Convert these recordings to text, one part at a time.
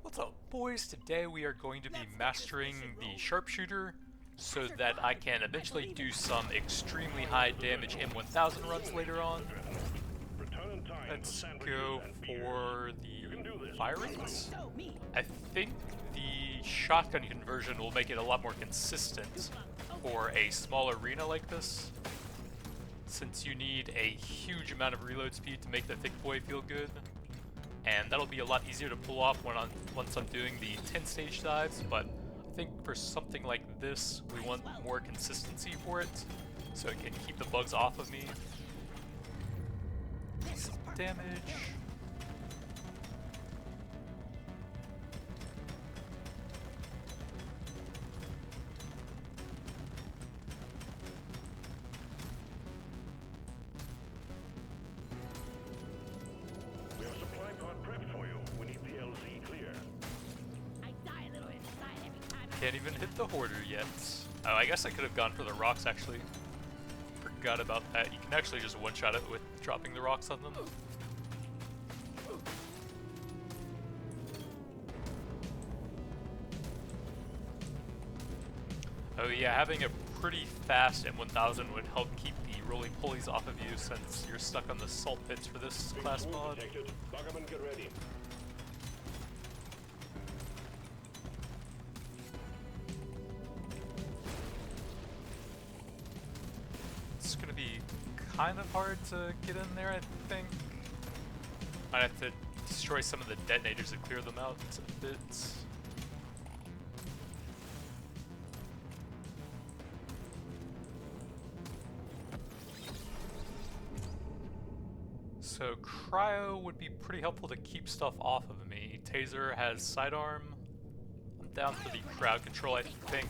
What's up, boys? Today we are going to be mastering the Sharpshooter so that I can eventually do some extremely high damage M1000 runs later on. Let's go for the fire rates. I think the shotgun conversion will make it a lot more consistent for a small arena like this, since you need a huge amount of reload speed to make the thick boy feel good. And that'll be a lot easier to pull off once I'm doing the 10 stage dives, but I think for something like this, we want more consistency for it, so it can keep the bugs off of me. Some damage. Can't even hit the hoarder yet. Oh, I guess I could have gone for the rocks actually. Forgot about that. You can actually just one-shot it with dropping the rocks on them. Oh yeah, having a pretty fast M1000 would help keep the roly-polies off of you since you're stuck on the salt pits for this class mod. It's gonna be kind of hard to get in there, I think. Might have to destroy some of the detonators to clear them out a bit. So cryo would be pretty helpful to keep stuff off of me. Taser has sidearm. I'm down for the crowd control, I think.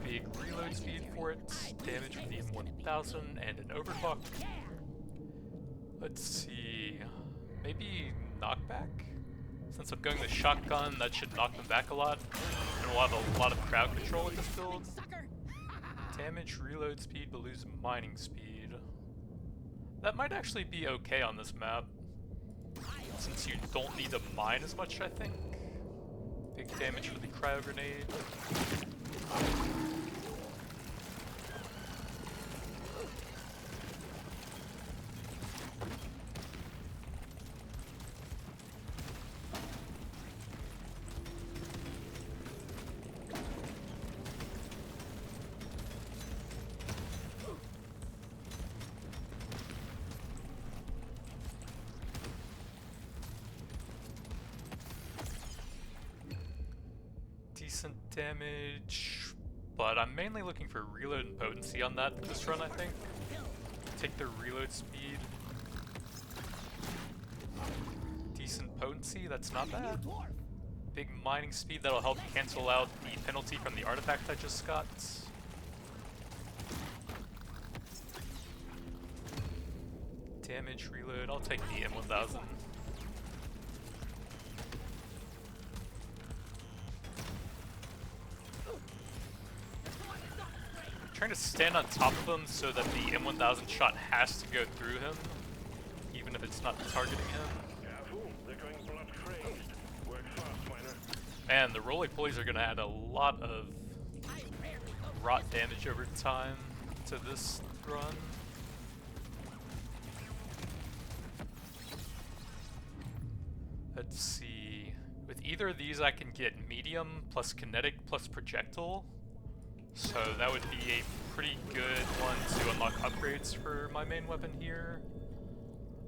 Big reload speed for it, damage from the M1000, and an overclock. Let's see, maybe knockback? Since I'm going the shotgun, that should knock them back a lot, and we'll have a lot of crowd control with this build. Damage, reload speed, but lose mining speed. That might actually be okay on this map, since you don't need to mine as much, I think. Big damage for the cryo grenade. Decent damage, but I'm mainly looking for reload and potency on that for this run, I think. Take the reload speed. Decent potency, that's not bad. Big mining speed, that'll help cancel out the penalty from the artifact I just got. Damage, reload, I'll take the M1000. Trying to stand on top of him so that the M1000 shot has to go through him, even if it's not targeting him. Man, the roly-polies are going to add a lot of rot damage over time to this run. Let's see. With either of these I can get medium plus kinetic plus projectile. So that would be a pretty good one to unlock upgrades for my main weapon here.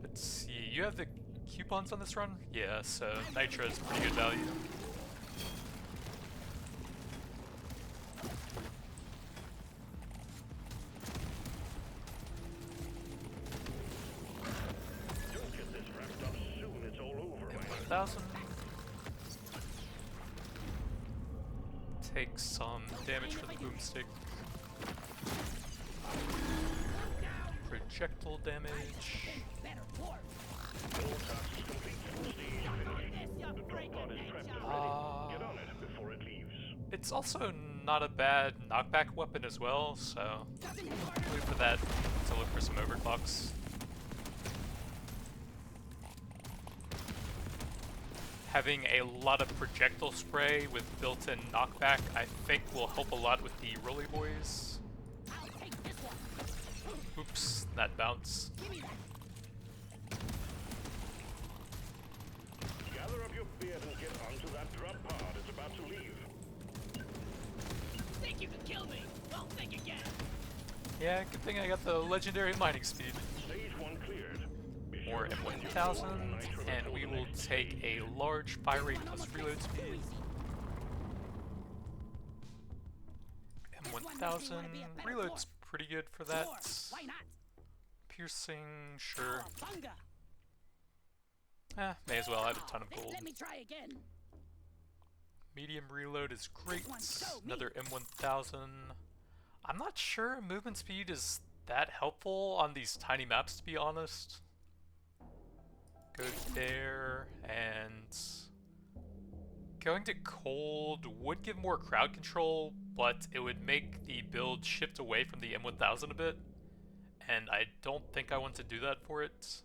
Let's see, you have the coupons on this run? Yeah, so Nitro is pretty good value. M1000. Take some damage for the boomstick. Projectile damage. It's also not a bad knockback weapon as well, so wait for that to look for some overclocks. Having a lot of projectile spray with built-in knockback, I think will help a lot with the Rolly Boys. Oops, that bounce. Gather up your beard and get onto that drop pod. It's about to leave. Think you can kill me? Well, think again. Yeah, good thing I got the legendary mining speed. Stage 1 cleared. More M1000, and we will take a large fire rate plus reload speed. M1000, reload's pretty good for that. Why not? Piercing, sure. Bunga. May as well, I have a ton of gold. Let me try again. Medium reload is great. Another M1000. I'm not sure movement speed is that helpful on these tiny maps, to be honest. Go there, and going to cold would give more crowd control, but it would make the build shift away from the M1000 a bit, and I don't think I want to do that for it.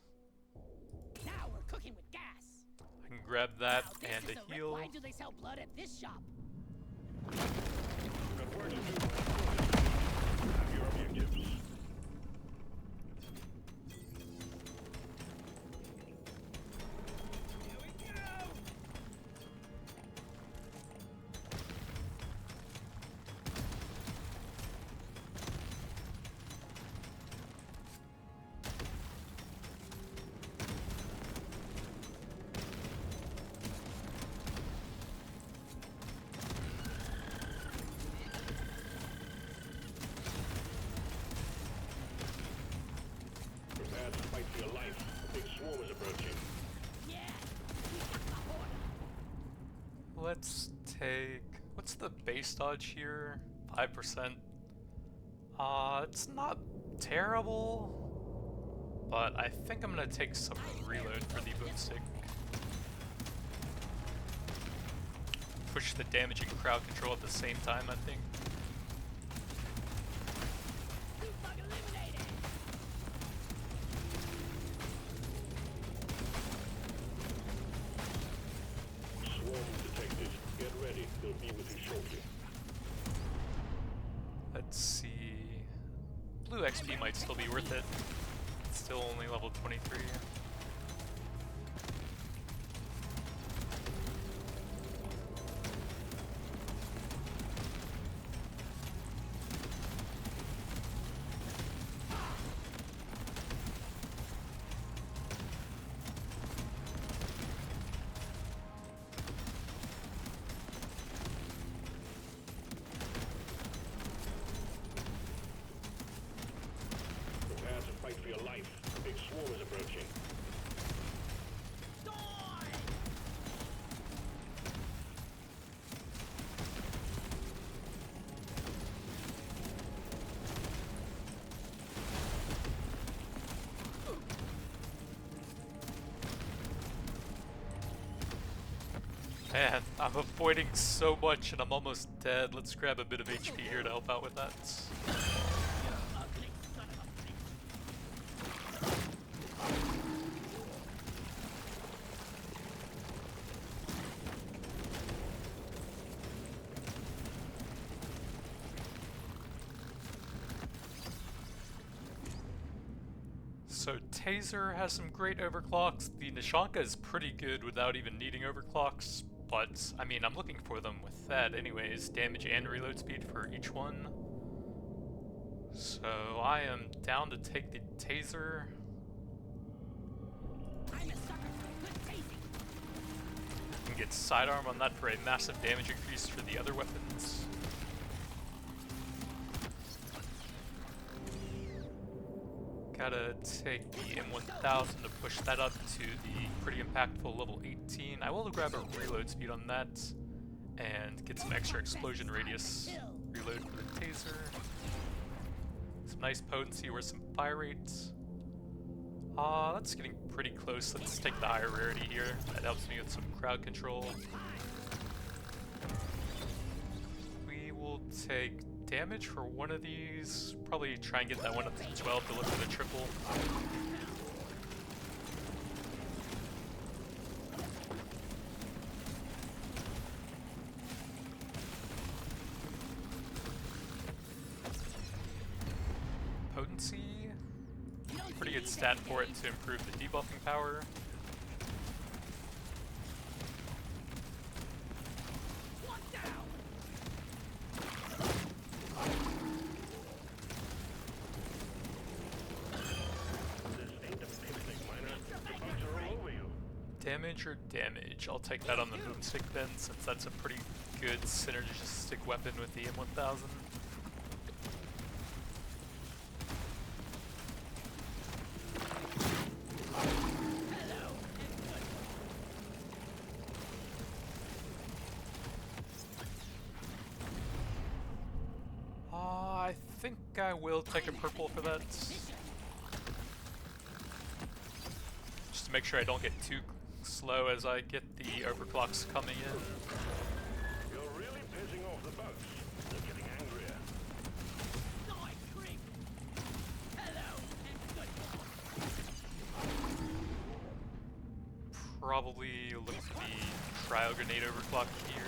Now we're cooking with gas. I can grab that Now, and this is a heal. Why do they sell blood at this shop? Got work to do. Have your objectives. Prepare to fight for your life. A big swarm is approaching. Yeah. We got the horde. Let's take... what's the base dodge here? 5%. It's not terrible, but I think I'm gonna take some reload for the boomstick. Push the damage and crowd control at the same time, I think. You bug eliminated. Swarm detected. Get ready. They'll be with you shortly. Let's see... blue XP might still be worth it. It's still only level 23. Prepare to fight for your life. A big swarm is approaching. Man, I'm avoiding so much and I'm almost dead. Let's grab a bit of HP here to help out with that. Ugly son of a bitch. So Taser has some great overclocks. The Nishanka is pretty good without even needing overclocks, but I mean, I'm looking for them with that anyways. Damage and reload speed for each one. So I am down to take the Taser. I'm a sucker for a good tasting. You can get sidearm on that for a massive damage increase for the other weapons. Gotta take the M1000 to push that up to the pretty impactful level 18. I will grab a reload speed on that and get some extra explosion radius reload for the Taser. Some nice potency or some fire rates. That's getting pretty close. Let's take the higher rarity here. That helps me with some crowd control. We will take damage for one of these. Probably try and get that one up to 12 to look for the triple. potency. Pretty good stat for it to improve the debuffing power. Damage or damage? I'll take that on the boomstick then, since that's a pretty good synergistic weapon with the M1000. I think I will take a purple for that. Just to make sure I don't get too slow as I get the overclocks coming in. You're really pissing off the bugs. They're getting angrier. Probably look for the cryo grenade overclock here.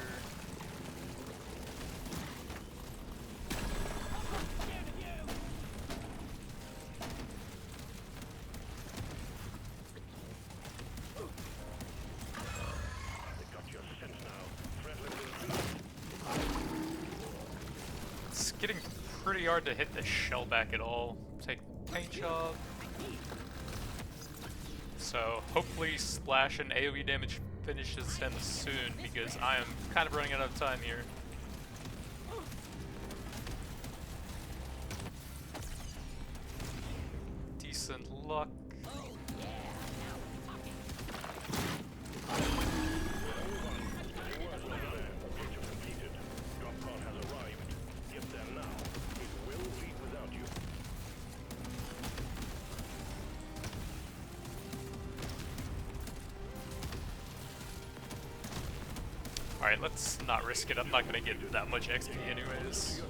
It's getting pretty hard to hit the shell back at all. Take the paint job. So hopefully splash and AoE damage finishes him soon, because I am kind of running out of time here. Decent luck. Alright, let's not risk it. I'm not gonna get that much XP anyways.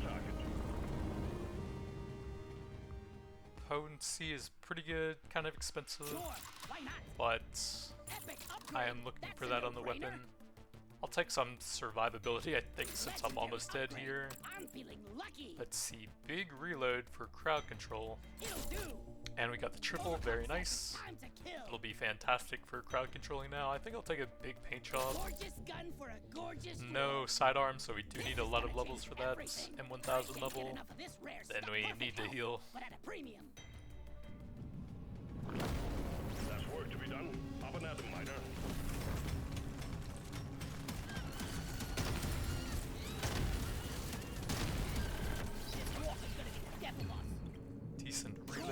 Potency is pretty good, kind of expensive, but I am looking for that on the weapon. I'll take some survivability, I think, since I'm almost dead here. Let's see, big reload for crowd control. And we got the triple, very nice. It'll be fantastic for crowd controlling now. I think I'll take a big paint job. No sidearm, so we do need a lot of levels for that. M1000 level. Then we need to heal. There's work to be done. Up and at 'em, miner. Decent reload.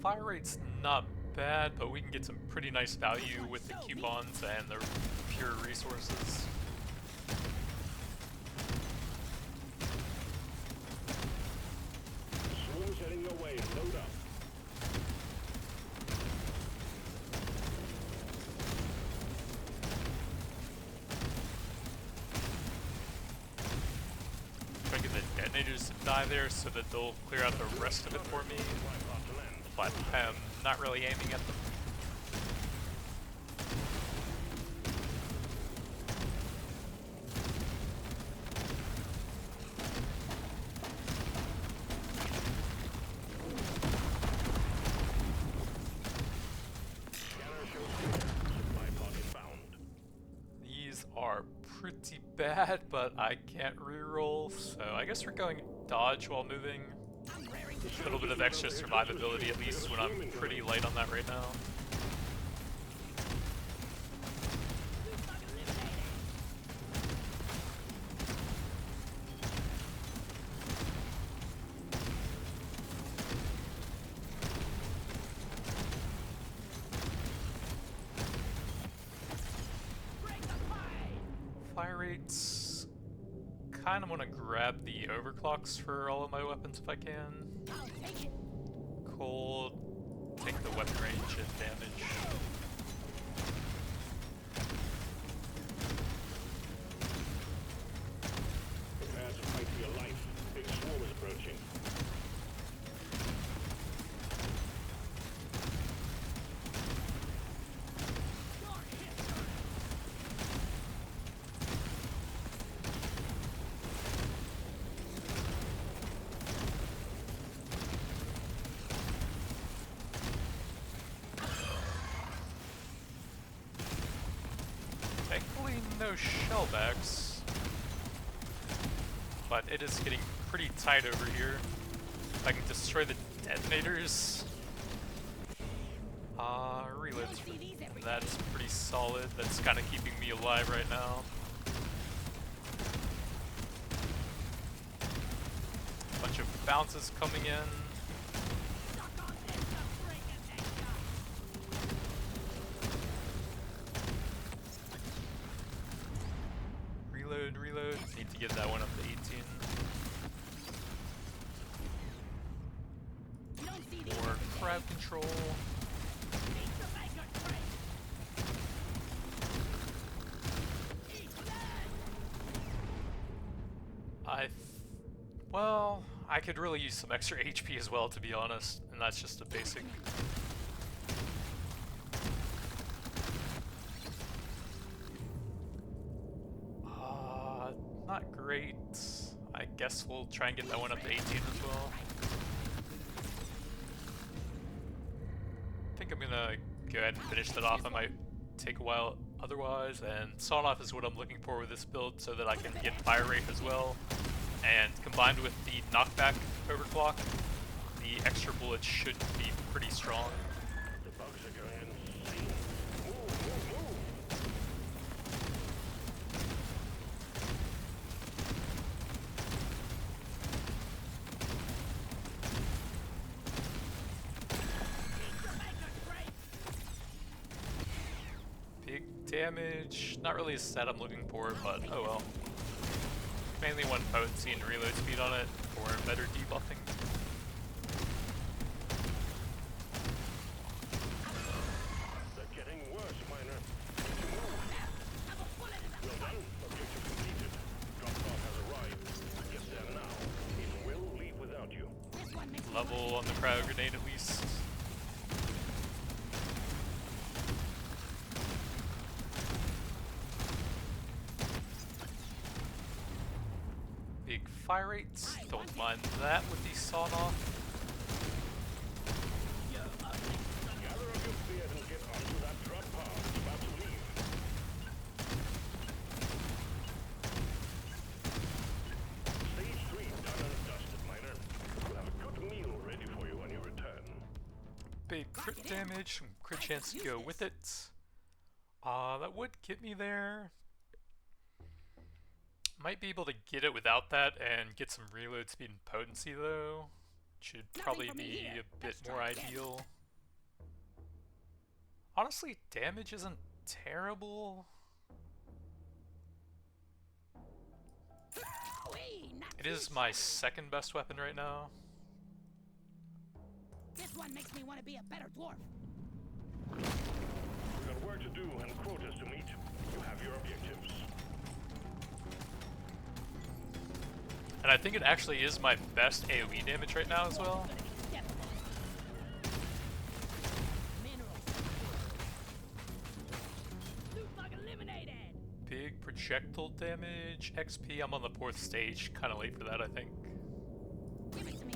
Fire rate's not bad, but we can get some pretty nice value with the coupons and the pure resources. Swarm's heading your way. Load up. Try to get the detonators to die there so that they'll clear out the rest of it for me. But I'm not really aiming at them. These are pretty bad, but I can't reroll, so I guess we're going dodge while moving. A little bit of extra survivability, at least when I'm pretty light on that right now. Fire rates. Kind of want to grab the overclocks for all of my weapons if I can. Cold, take the weapon range and damage. Prepare to fight for your life. shellbacks, but it is getting pretty tight over here. If I can destroy the detonators. Reloads. That's pretty solid. That's kind of keeping me alive right now. Bunch of bounces coming in. Reload. Need to get that one up to 18. More crowd control. Well, I could really use some extra HP as well, to be honest, and that's just a basic. Not great. I guess we'll try and get that one up to 18 as well. I think I'm gonna go ahead and finish that off. I might take a while otherwise, and sawed off is what I'm looking for with this build so that I can get fire rate as well. And combined with the knockback overclock, the extra bullets should be pretty strong. The bugs are going insane. Move. Big damage, not really a stat I'm looking for, but oh well. Mainly want potency and reload speed on it for better debuffing. They're getting worse, Miner. Well done. Objective completed. Drop-off has arrived. Get there now. It will leave without you. Level on the crowd grenade at least. Big fire rates, don't mind that with the sawed off. Gather up your spears and get onto that drop pod. It's about to leave. Stage 3 done and dusted, Miner. We'll have a good meal ready for you when you return. Big crit damage, some crit chance to go with it. That would get me there. Might be able to get it without that and get some reload speed and potency though. Should probably be a bit more ideal. Honestly, damage isn't terrible. It is my second best weapon right now. This one makes me want to be a better dwarf. We've got work to do and quotas to meet. You have your objectives. And I think it actually is my best AoE damage right now as well. Big projectile damage, XP. I'm on the 4th stage, kind of late for that, I think. Give it to me.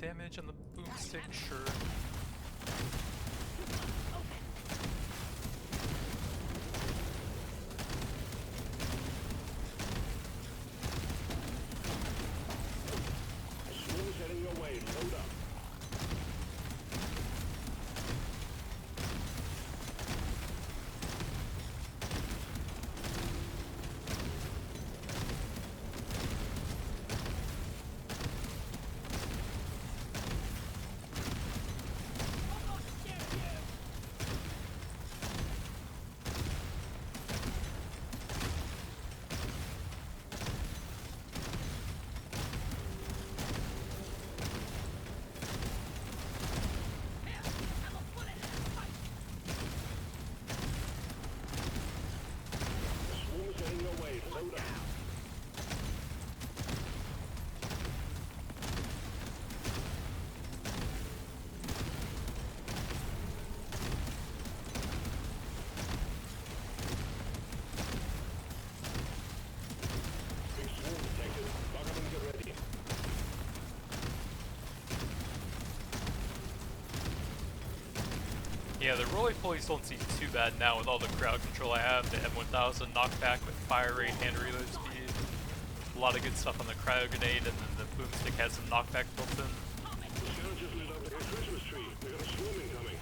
Damage on the boomstick, sure. Swarm's heading your way. Load up. Yeah, the roly-polies don't seem too bad now with all the crowd control I have. The M1000 knockback with fire rate and reload speed. A lot of good stuff on the cryo grenade, and then the boomstick has some knockback built in. The scout just lit up a Christmas tree. We got a swarm incoming.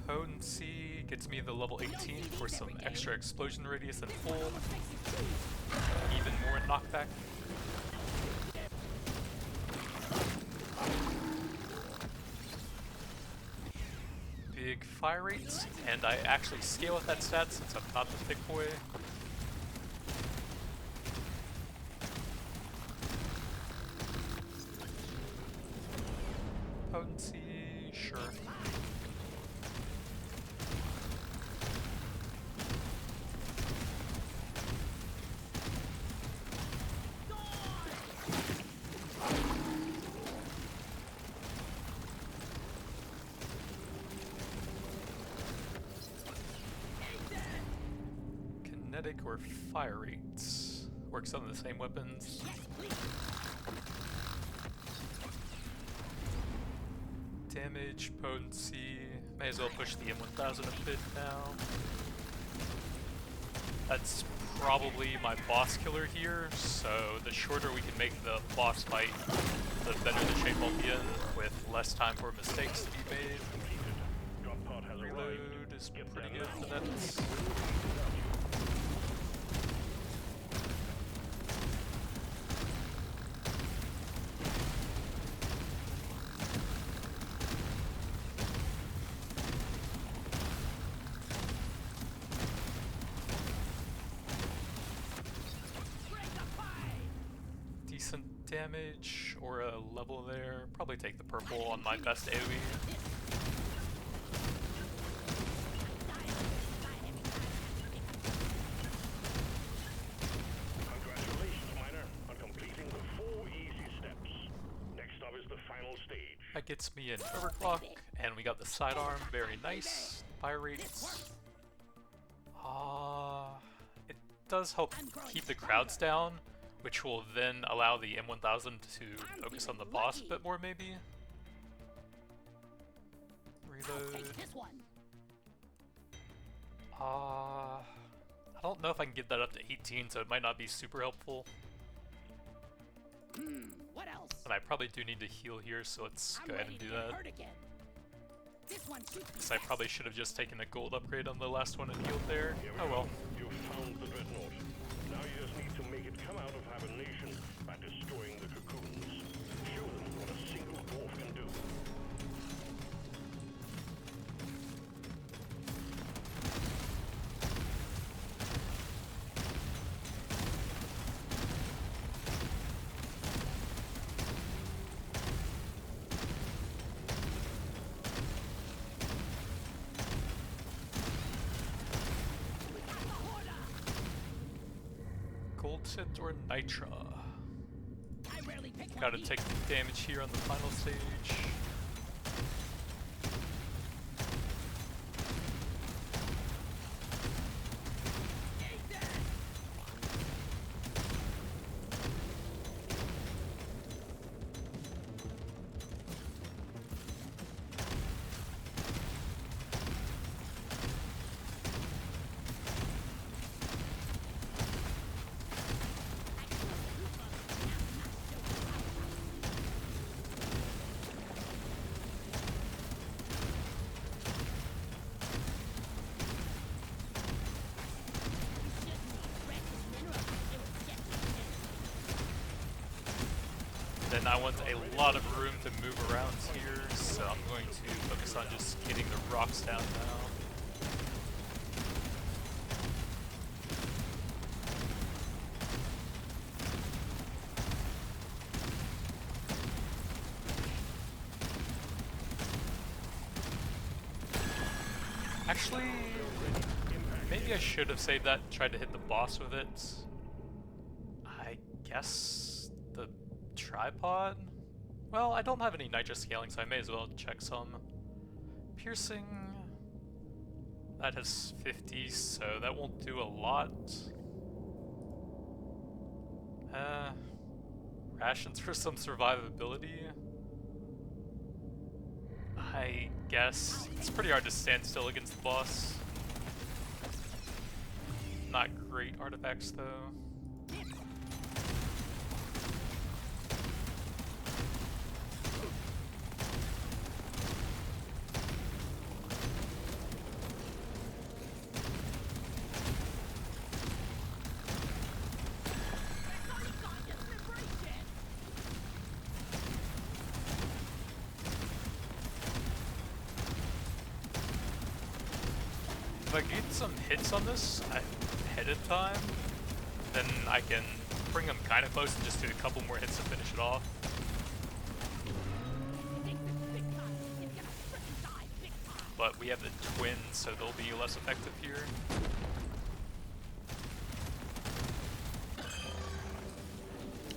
Potency gets me the level 18 for some extra explosion radius and full. Even more knockback. Big fire rates, and I actually scale with that stat since I'm not the thick boy. Potency, sure. Kinetic or fire rates. Works on the same weapons. Damage, potency. May as well push the M1000 a bit now. That's probably my boss killer here, so the shorter we can make the boss fight, the better the shape I'll be in, with less time for mistakes to be made. Drop pod has arrived. Reload is pretty good for that. Decent damage or a level there. Probably take the purple on my best AoE. Congratulations, Miner, on completing the 4 easy steps. Next up is the final stage. That gets me an overclock, and we got the sidearm, very nice. Fire rates. It does help keep the crowds down, which will then allow the M1000 to focus on the boss a bit more, maybe. Reload. I don't know if I can get that up to 18, so it might not be super helpful. What else? And I probably do need to heal here, so let's go ahead and do that. Because I probably should have just taken the gold upgrade on the last one and healed there. Here we Oh go. well. You found the dreadnought. Now you just need to make it come out of hibernation by destroying the cocoons. Show them what a single dwarf can do. Gold tint or nitra? I rarely pick Gotta one take the damage here on the final stage. Then I want a lot of room to move around here, so I'm going to focus on just getting the rocks down now. Actually, maybe I should have saved that and tried to hit the boss with it. I guess the tripod? Well, I don't have any nitro scaling, so I may as well check some. Piercing, that has 50, so that won't do a lot. Rations for some survivability. I guess. It's pretty hard to stand still against the boss. Not great artifacts though. If I get some hits on this ahead of time, then I can bring them kind of close and just do a couple more hits to finish it off. But we have the twins, so they'll be less effective here.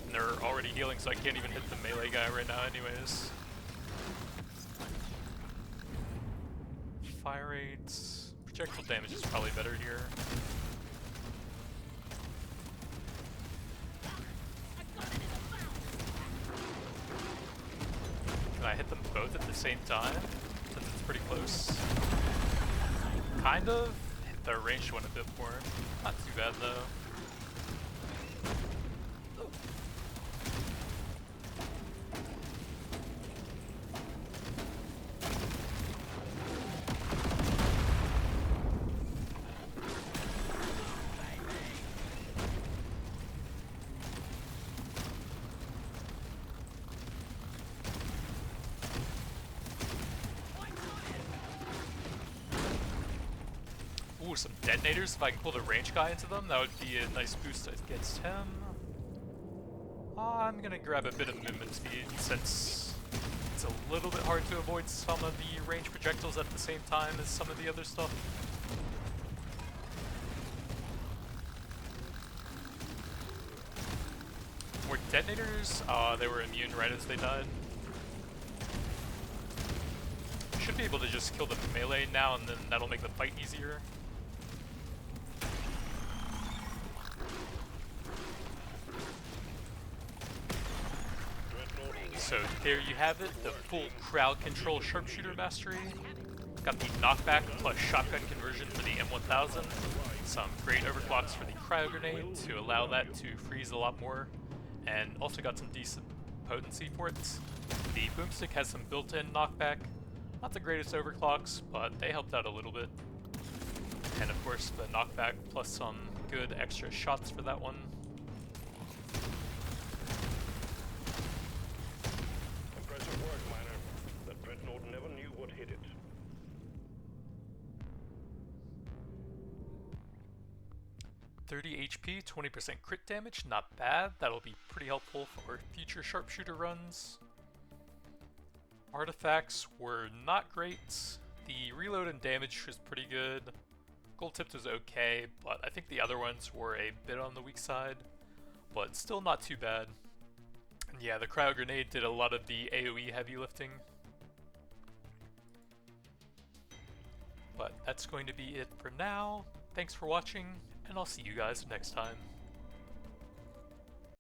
And they're already healing, so I can't even hit the melee guy right now anyways. Fire rates. Projectile damage is probably better here. Can I hit them both at the same time? Since it's pretty close. Kind of. Hit the ranged one a bit more. Not too bad though. Ooh, some detonators. If I can pull the range guy into them, that would be a nice boost against him. I'm gonna grab a bit of movement speed since it's a little bit hard to avoid some of the range projectiles at the same time as some of the other stuff. More detonators? They were immune right as they died. Should be able to just kill the melee now and then that'll make the fight easier. So there you have it, the full crowd control sharpshooter mastery. Got the knockback plus shotgun conversion for the M1000. Some great overclocks for the cryo grenade to allow that to freeze a lot more. And also got some decent potency for it. The boomstick has some built-in knockback. Not the greatest overclocks, but they helped out a little bit. And of course the knockback plus some good extra shots for that one. Impressive work, Miner. That dreadnought never knew what hit it. $30 HP, 20% crit damage, not bad. That'll be pretty helpful for future sharpshooter runs. Artifacts were not great. The reload and damage was pretty good. Gold tipped was okay, but I think the other ones were a bit on the weak side, but still not too bad. And yeah, the cryo grenade did a lot of the AoE heavy lifting. But that's going to be it for now. Thanks for watching, and I'll see you guys next time.